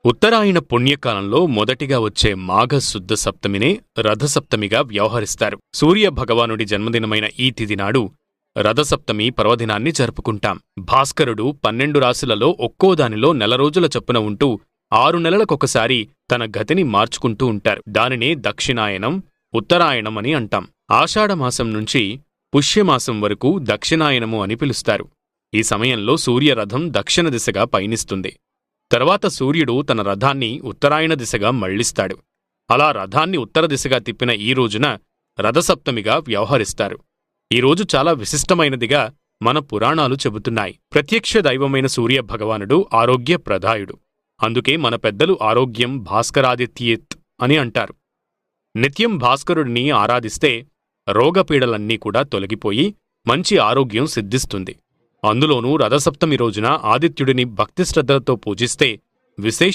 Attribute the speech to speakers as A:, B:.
A: ఉత్తరాయణ పుణ్యకాలంలో మొదటిగా వచ్చే మాఘ శుద్ధ సప్తమినే రథసప్తమిగా వ్యవహరిస్తారు. సూర్య భగవానుడి జన్మదినమైన ఈ తిథి నాడు రథసప్తమి పర్వదినాన్ని జరుపుకుంటాం. భాస్కరుడు 12 రాశులలో ఒక్కో దానిలో నెల రోజుల చొప్పున ఉంటూ 6 నెలలకొకసారి తన గతిని మార్చుకుంటూ ఉంటారు. దానినే దక్షిణాయనం, ఉత్తరాయణం అని అంటాం. ఆషాఢమాసం నుంచి పుష్యమాసం వరకు దక్షిణాయనము అని పిలుస్తారు. ఈ సమయంలో సూర్యరథం దక్షిణ దిశగా పయనిస్తుంది. తర్వాత సూర్యుడు తన రథాన్ని ఉత్తరాయణ దిశగా మళ్లిస్తాడు. అలా రథాన్ని ఉత్తర దిశగా తిప్పిన ఈ రోజున రథసప్తమిగా వ్యవహరిస్తారు. ఈ రోజు చాలా విశిష్టమైనదిగా మన పురాణాలు చెబుతున్నాయి. ప్రత్యక్ష దైవమైన సూర్య భగవానుడు ఆరోగ్య ప్రదాయుడు. అందుకే మన పెద్దలు ఆరోగ్యం భాస్కరాదిత్యేత్ అని అంటారు. నిత్యం భాస్కరుడిని ఆరాధిస్తే రోగపీడలన్నీ కూడా తొలగిపోయి మంచి ఆరోగ్యం సిద్ధిస్తుంది. అందులోనూ రథసప్తమి రోజున ఆదిత్యుడిని భక్తిశ్రద్ధలతో పూజిస్తే విశేష